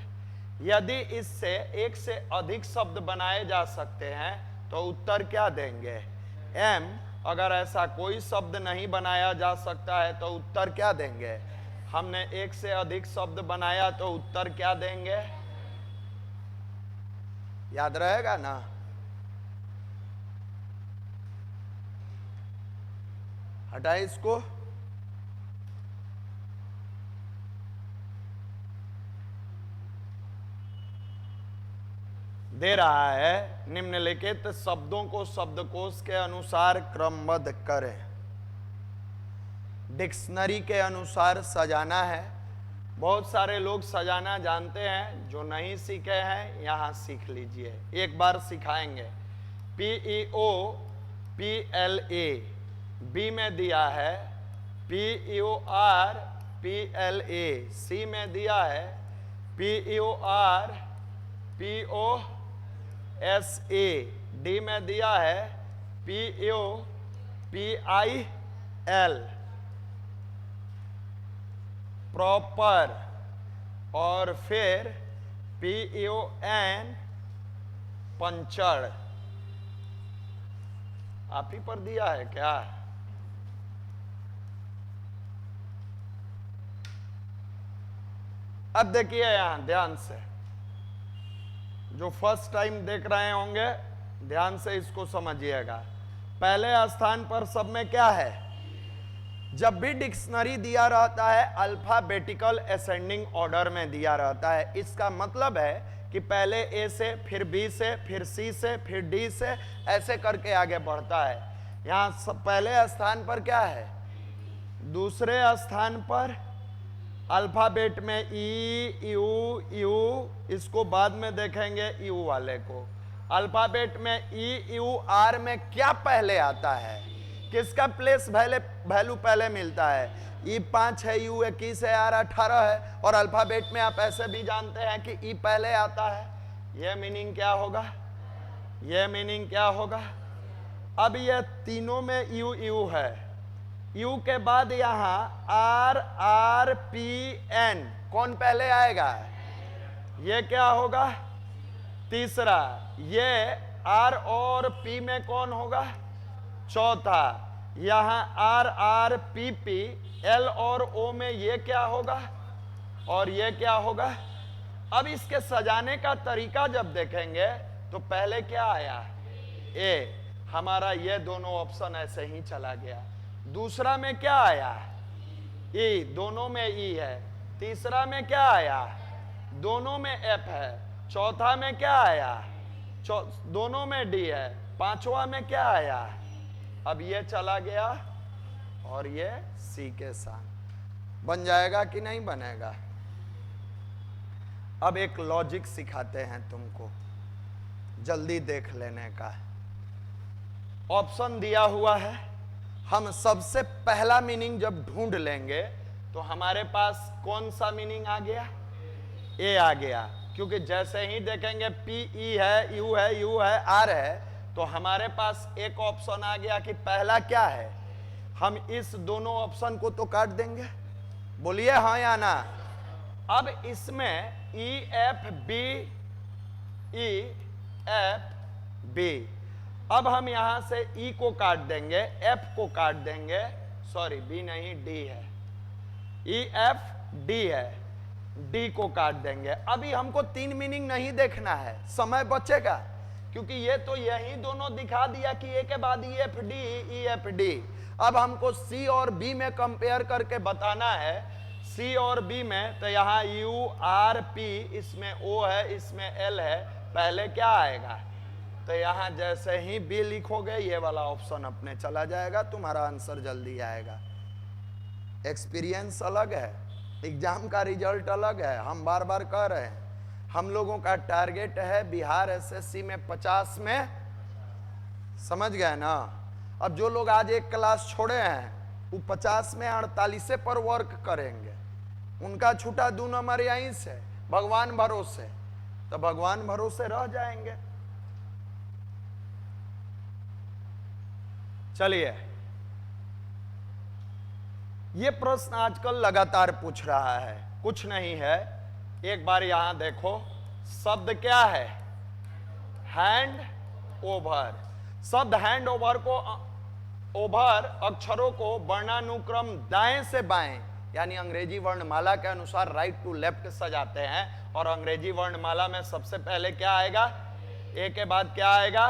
यदि इससे एक से अधिक शब्द बनाए जा सकते हैं तो उत्तर क्या देंगे? M। अगर ऐसा कोई शब्द नहीं बनाया जा सकता है तो उत्तर क्या देंगे? हमने एक से अधिक शब्द बनाया तो उत्तर क्या देंगे? याद रहेगा ना? हटाए इसको। दे रहा है निम्नलिखित शब्दों को शब्दकोश के अनुसार क्रमबद्ध करें। डिक्शनरी के अनुसार सजाना है। बहुत सारे लोग सजाना जानते हैं, जो नहीं सीखे हैं यहां सीख लीजिए, एक बार सिखाएंगे। PEO PLA, बी में दिया है PEOR PLA, सी में दिया है PEOR POSA, डी में दिया है PEO PIL, प्रॉपर, और फिर PEON पंचर। आप ही पर दिया है क्या? अब देखिए यहां ध्यान से, जो फर्स्ट टाइम देख रहे होंगे ध्यान से इसको समझिएगा। पहले स्थान पर सब में क्या है? जब भी डिक्शनरी दिया रहता है अल्फाबेटिकल असेंडिंग ऑर्डर में दिया रहता है। इसका मतलब है कि पहले ए से, फिर बी से, फिर सी से, फिर डी से, ऐसे करके आगे बढ़ता है। यहां सब पहले स्थान पर क्या है? दूसरे स्थान पर अल्फाबेट में ई, यू, यू, इसको बाद में देखेंगे यू वाले को। अल्फाबेट में ई, यू, आर में क्या पहले आता है? किसका प्लेस वैल्यू पहले मिलता है? ई 5 है, यू 21 है, आर 18 है। और अल्फाबेट में आप ऐसे भी जानते हैं कि ई पहले आता है। यह मीनिंग क्या होगा? यह मीनिंग क्या होगा? अब यह तीनों में यू यू है। यू के बाद यहां आर आर पी एन, कौन पहले आएगा? ये क्या होगा? तीसरा। ये आर और पी में कौन होगा? चौथा। यहां R R P P, L और ओ में ये क्या होगा? और ये क्या होगा? अब इसके सजाने का तरीका जब देखेंगे तो पहले क्या आया? ए। हमारा ये दोनों ऑप्शन ऐसे ही चला गया। दूसरा में क्या आया? ई, दोनों में ई है। तीसरा में क्या आया? दोनों में एफ है। चौथा में क्या आया? दोनों में डी है। पांचवा में क्या आया? अब ये चला गया और ये सी के साथ बन जाएगा कि नहीं बनेगा? अब एक लॉजिक सिखाते हैं तुमको, जल्दी देख लेने का। ऑप्शन दिया हुआ है, हम सबसे पहला मीनिंग जब ढूंढ लेंगे तो हमारे पास कौन सा मीनिंग आ गया? ए आ गया। क्योंकि जैसे ही देखेंगे पी ई है, यू है, यू है, आर है, तो हमारे पास एक ऑप्शन आ गया कि पहला क्या है। हम इस दोनों ऑप्शन को तो काट देंगे। बोलिए हाँ या ना? अब इसमें E F B, E F B, अब हम यहां से ई को काट देंगे, एफ को काट देंगे, सॉरी बी नहीं डी है, ई एफ डी है, डी को काट देंगे। अभी हमको तीन मीनिंग नहीं देखना है, समय बचेगा, क्योंकि ये तो यही दोनों दिखा दिया कि ए के बाद E F D, E F D. अब हमको सी और बी में कंपेयर करके बताना है। सी और बी में तो यहाँ यू आर पी, इसमें ओ है, इसमें एल है, पहले क्या आएगा? तो यहां जैसे ही बी लिखोगे ये वाला ऑप्शन अपने चला जाएगा, तुम्हारा आंसर जल्दी आएगा। एक्सपीरियंस अलग है, एग्जाम का रिजल्ट अलग है। हम बार बार कह रहे हैं, हम लोगों का टारगेट है बिहार एसएससी में 50 में, समझ गए ना? अब जो लोग आज एक क्लास छोड़े हैं वो 50 में 48 पर वर्क करेंगे। उनका छूटा 2 नंबर यहीं से, भगवान भरोसे, तो भगवान भरोसे रह जाएंगे। चलिए, ये प्रश्न आजकल लगातार पूछ रहा है, कुछ नहीं है, एक बार यहां देखो, शब्द क्या है? Hand over. शब्द हैंड ओवर को, ओवर अक्षरों को वर्णानुक्रम दाएं से बाएं यानी अंग्रेजी वर्णमाला के अनुसार राइट टू लेफ्ट सजाते हैं। और अंग्रेजी वर्णमाला में सबसे पहले क्या आएगा? ए के बाद क्या आएगा?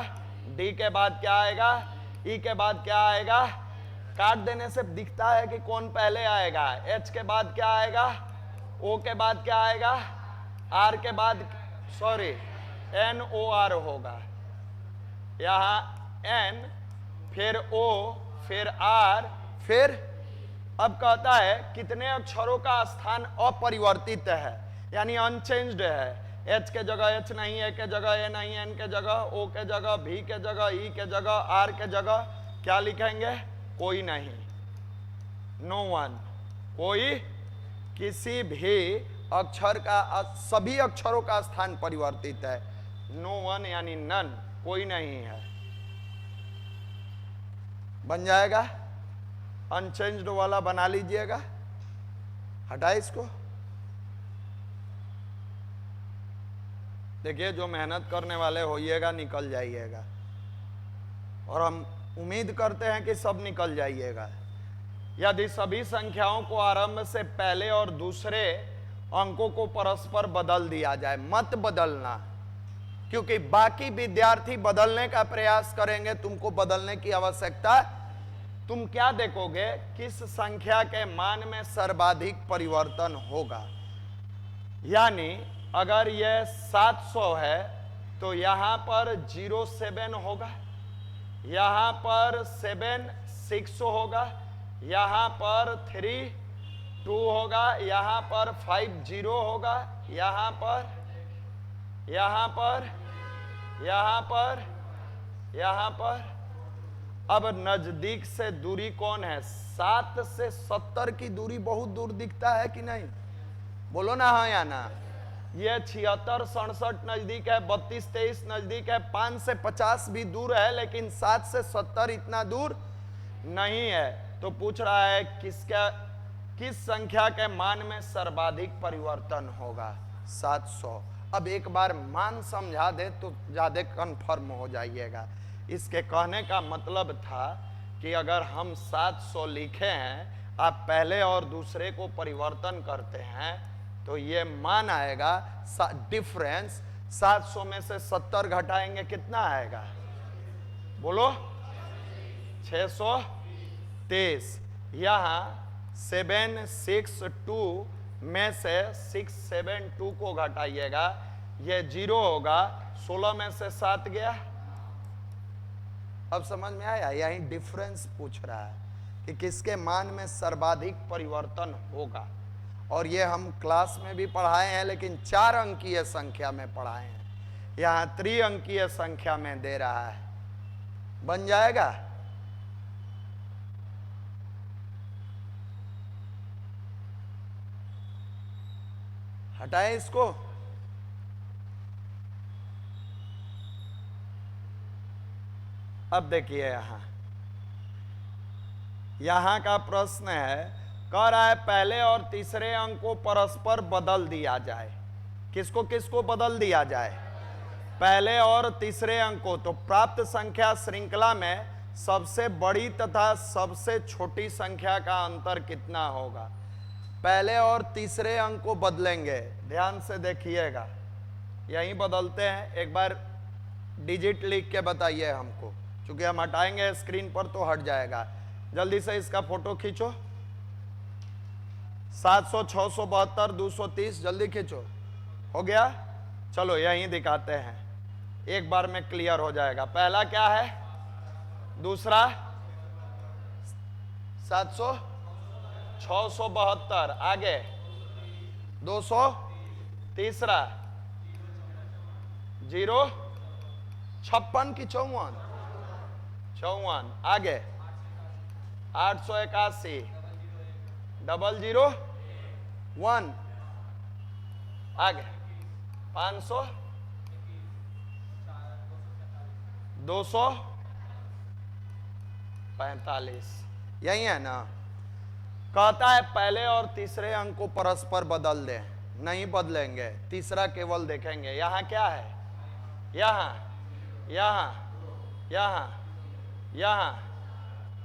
डी के बाद क्या आएगा? ई के बाद क्या आएगा? काट देने से दिखता है कि कौन पहले आएगा। एच के बाद क्या आएगा? ओ के बाद क्या आएगा? आर के बाद सॉरी एन ओ आर होगा। यहां एन, फिर ओ, फिर आर, फिर अब कहता है कितने अक्षरों का स्थान अपरिवर्तित है, यानी अनचेंज्ड है। एच के जगह एच नहीं, ए के जगह ए नहीं, एन के जगह ओ के जगह, भी के जगह ई के जगह, आर के जगह क्या लिखेंगे? कोई नहीं, नो वन। कोई किसी भी अक्षर का, सभी अक्षरों का स्थान परिवर्तित है। नो वन यानी नन, कोई नहीं है। बन जाएगा? अनचेंज्ड वाला बना लीजिएगा, हटाए इसको। देखिए जो मेहनत करने वाले होइएगा निकल जाइएगा, और हम उम्मीद करते हैं कि सब निकल जाइएगा। यदि सभी संख्याओं को आरंभ से पहले और दूसरे अंकों को परस्पर बदल दिया जाए, मत बदलना, क्योंकि बाकी विद्यार्थी बदलने का प्रयास करेंगे, तुमको बदलने की आवश्यकता। तुम क्या देखोगे? किस संख्या के मान में सर्वाधिक परिवर्तन होगा। यानी अगर यह 700 है तो यहां पर 07 होगा, यहां पर 7 6 होगा, यहां पर 3 2 होगा, यहां पर 5 0 होगा, यहां पर, यहां पर, यहां पर, यहां पर। अब नजदीक से दूरी कौन है? 7 से 70 की दूरी बहुत दूर दिखता है कि नहीं? बोलो ना हाँ या ना। ये 76 67 नजदीक है, 32 23 नजदीक है, 5 से 50 भी दूर है, लेकिन 7 से 70 इतना दूर नहीं है। तो पूछ रहा है किस संख्या के मान में सर्वाधिक परिवर्तन होगा? 700। अब एक बार मान समझा दे तो ज्यादा कन्फर्म हो जाइएगा। इसके कहने का मतलब था कि अगर हम 700 लिखे हैं, आप पहले और दूसरे को परिवर्तन करते हैं, तो ये मान आएगा डिफरेंस। 700 में से 70 घटाएंगे कितना आएगा? बोलो 623। यहाँ 762 में से 672 को घटाइएगा, ये 0 होगा। 16 में से 7 गया। अब समझ में आया? यही डिफरेंस पूछ रहा है कि किसके मान में सर्वाधिक परिवर्तन होगा। और ये हम क्लास में भी पढ़ाए हैं, लेकिन 4 अंकीय संख्या में पढ़ाए हैं। यहाँ त्रिअंकीय संख्या में दे रहा है। बन जाएगा? हटाए इसको। अब देखिए यहां का प्रश्न है, कह रहा है पहले और तीसरे अंक को परस्पर बदल दिया जाए। किसको किसको बदल दिया जाए? पहले और तीसरे अंक को। तो प्राप्त संख्या श्रृंखला में सबसे बड़ी तथा सबसे छोटी संख्या का अंतर कितना होगा? पहले और तीसरे अंक को बदलेंगे, ध्यान से देखिएगा। यहीं बदलते हैं, एक बार डिजिट लिख के बताइए हमको, क्योंकि हम हटाएंगे स्क्रीन पर तो हट जाएगा। जल्दी से इसका फोटो खींचो। 700 672 230 जल्दी खींचो। हो गया? चलो यहीं दिखाते हैं, एक बार में क्लियर हो जाएगा। पहला क्या है? दूसरा 700 672, आगे 200, तीसरा 0 56 की 54, आगे 881 001, आगे 500 245। यही है ना? कहता है पहले और तीसरे अंक को परस्पर बदल दें, नहीं बदलेंगे, तीसरा केवल देखेंगे। यहां क्या है? यहां यहां यहां यहां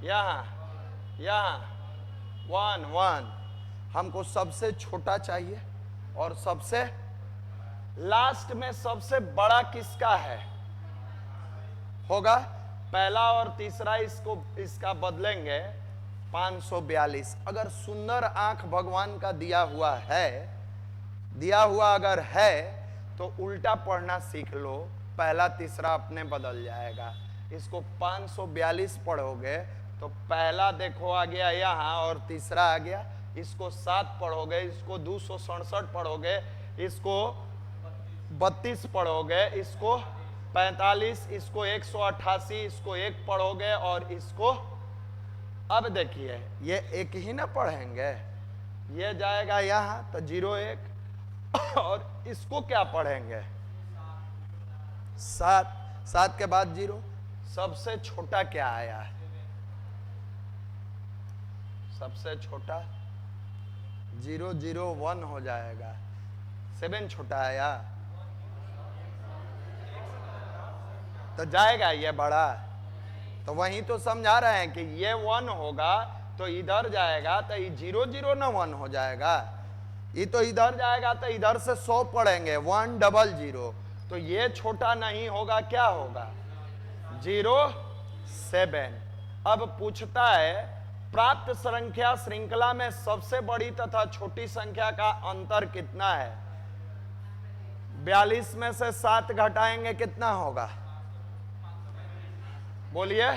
यहां यहां 1 1 हमको सबसे छोटा चाहिए और सबसे लास्ट में सबसे बड़ा किसका है होगा। पहला और तीसरा इसको इसका बदलेंगे 542। अगर सुंदर आंख भगवान का दिया हुआ अगर है तो उल्टा पढ़ना सीख लो, पहला तीसरा अपने बदल जाएगा। इसको 542 पढ़ोगे तो पहला देखो आ गया यहाँ और तीसरा आ गया। इसको 7 पढ़ोगे, इसको 267 पढ़ोगे, इसको 32 पढ़ोगे, इसको 45, इसको 188, इसको 1 पढ़ोगे और इसको अब देखिए ये एक ही ना पढ़ेंगे, ये जाएगा यहाँ तो 01 और इसको क्या पढ़ेंगे 7 के बाद 0। सबसे छोटा क्या आया है, सबसे छोटा 001 हो जाएगा। 7 छोटा आया तो जाएगा ये बड़ा। तो वहीं तो समझा रहे हैं कि ये 1 होगा तो इधर जाएगा तो ये 001 हो जाएगा। ये तो इधर जाएगा तो इधर से 100 पढ़ेंगे 100। तो ये छोटा नहीं होगा, क्या होगा 07। अब पूछता है प्राप्त संख्या श्रृंखला में सबसे बड़ी तथा छोटी संख्या का अंतर कितना है। 42 में से 7 घटाएंगे कितना होगा, बोलिए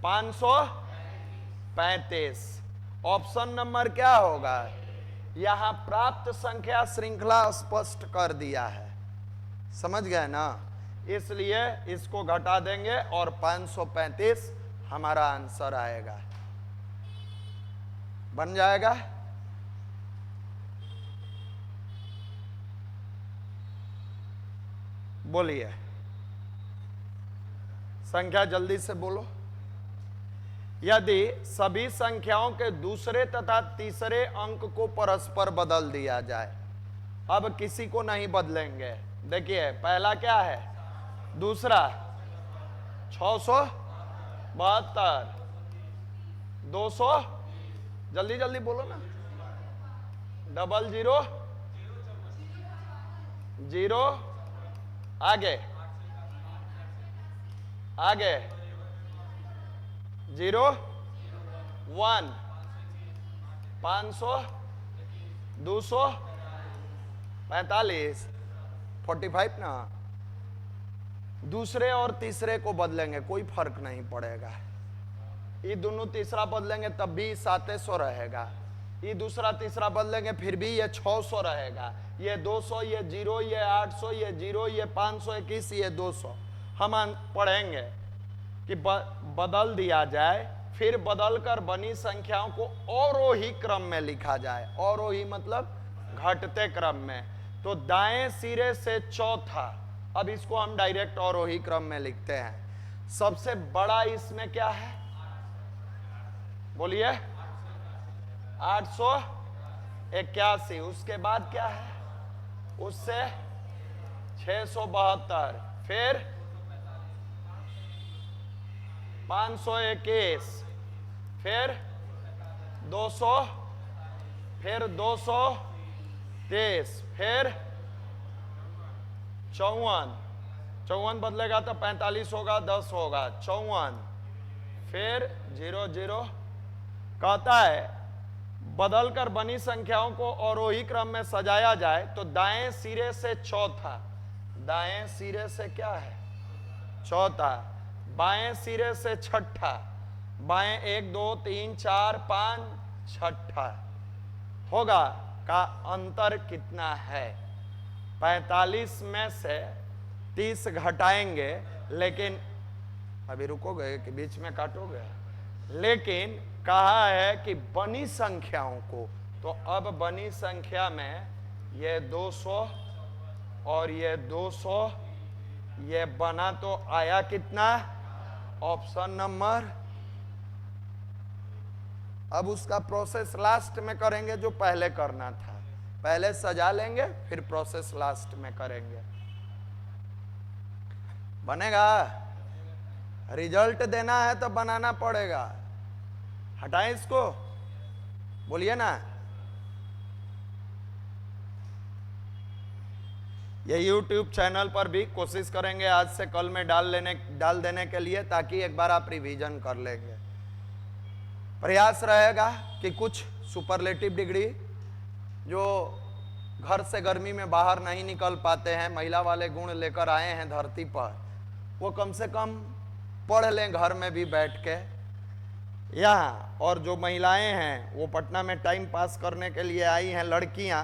535। ऑप्शन नंबर क्या होगा, यहां प्राप्त संख्या श्रृंखला स्पष्ट कर दिया है, समझ गए ना, इसलिए इसको घटा देंगे और 535 हमारा आंसर आएगा, बन जाएगा। बोलिए संख्या जल्दी से बोलो। यदि सभी संख्याओं के दूसरे तथा तीसरे अंक को परस्पर बदल दिया जाए, अब किसी को नहीं बदलेंगे। देखिए पहला क्या है, दूसरा 672, 200, जल्दी जल्दी बोलो ना, 00, 0, आगे आगे 01, 500, 200, 45, 45 ना। दूसरे और तीसरे को बदलेंगे कोई फर्क नहीं पड़ेगा। ये दोनों तीसरा बदलेंगे तब भी 700 रहेगा, ये दूसरा तीसरा बदलेंगे फिर भी ये 600 रहेगा, ये 200, ये 0, ये 800, ये 0, ये 521, ये 200। हम पढ़ेंगे कि बदल दिया जाए, फिर बदलकर बनी संख्याओं को अवरोही क्रम में लिखा जाए। अवरोही मतलब घटते क्रम में। तो दाएं सिरे से चौथा, अब इसको हम डायरेक्ट अवरोही क्रम में लिखते हैं। सबसे बड़ा इसमें क्या है, बोलिए 881। उसके बाद क्या है, उससे 672, फिर 521, फिर 200, फिर 223, फिर 54 बदलेगा तो 45 होगा, 10 होगा 54, फिर 00। कहता है बदलकर बनी संख्याओं को अवरोही क्रम में सजाया जाए तो दाएं सिरे से चौथा, दाएं सिरे से क्या है चौथा, बाएं सिरे से छठा, बाएं 1 2 3 4 5 छठा होगा का अंतर कितना है। 45 में से 30 घटाएंगे, लेकिन अभी रुकोगे कि बीच में काटोगे, लेकिन कहा है कि बनी संख्याओं को, तो अब बनी संख्या में ये 200 और ये 200, ये बना तो आया कितना, ऑप्शन नंबर। अब उसका प्रोसेस लास्ट में करेंगे जो पहले करना था, पहले सजा लेंगे फिर प्रोसेस लास्ट में करेंगे, बनेगा। रिजल्ट देना है तो बनाना पड़ेगा। हटाएं इसको, बोलिए ना। ये YouTube चैनल पर भी कोशिश करेंगे आज से कल में डाल देने के लिए, ताकि एक बार आप रिवीजन कर लेंगे। प्रयास रहेगा कि कुछ सुपरलेटिव डिग्री जो घर से गर्मी में बाहर नहीं निकल पाते हैं, महिला वाले गुण लेकर आए हैं धरती पर, वो कम से कम पढ़ लें घर में भी बैठ के यहाँ। और जो महिलाएं हैं वो पटना में टाइम पास करने के लिए आई हैं, लड़कियां,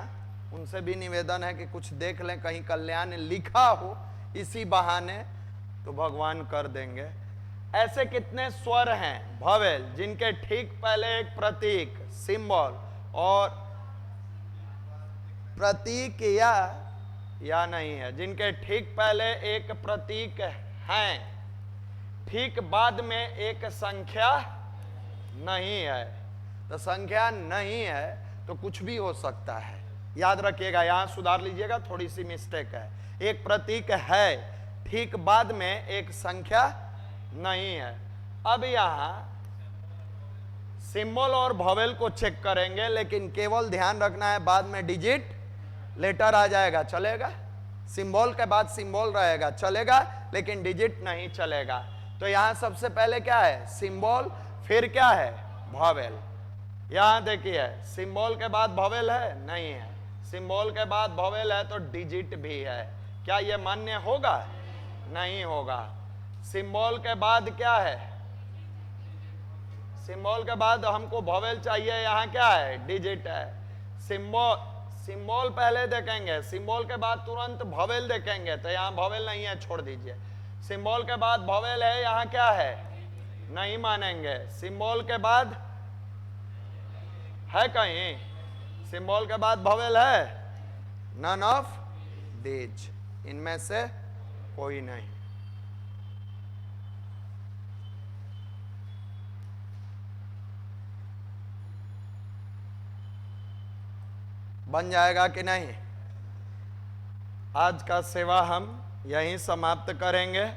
उनसे भी निवेदन है कि कुछ देख लें, कहीं कल्याण लिखा हो इसी बहाने, तो भगवान कर देंगे। ऐसे कितने स्वर हैं भवेल जिनके ठीक पहले एक प्रतीक, सिंबल और प्रतीक या नहीं है, जिनके ठीक पहले एक प्रतीक है, ठीक बाद में एक संख्या नहीं है। तो संख्या नहीं है तो कुछ भी हो सकता है, याद रखिएगा, यहां सुधार लीजिएगा, थोड़ी सी मिस्टेक है। एक प्रतीक है, ठीक बाद में एक संख्या नहीं है। अब यहां सिंबल और भवेल को चेक करेंगे, लेकिन केवल ध्यान रखना है बाद में डिजिट लेटर आ जाएगा, चलेगा। सिंबल के बाद सिंबल रहेगा, चलेगा, लेकिन डिजिट नहीं चलेगा। तो यहां सबसे पहले क्या है, सिंबल, फिर क्या है, भवेल। यहां देखिए, सिंबल के बाद भवेल है, नहीं है। सिंबल के बाद भवेल है तो डिजिट भी है। क्या यह मान्य होगा? नहीं होगा। सिंबल के बाद क्या है, सिंबल के बाद हमको भवेल चाहिए, यहां क्या है, डिजिट है। सिंबल पहले देखेंगे, सिंबल के बाद तुरंत भवेल देखेंगे, तो यहां भवेल नहीं है, छोड़ दीजिए। सिंबल के बाद भवेल है, यहां क्या है, नहीं मानेंगे। सिंबल के बाद है कहीं, सिंबल के बाद भवेल है, नन ऑफ दीज, इनमें से कोई नहीं। बन जाएगा कि नहीं? आज का सेवा हम यहीं समाप्त करेंगे।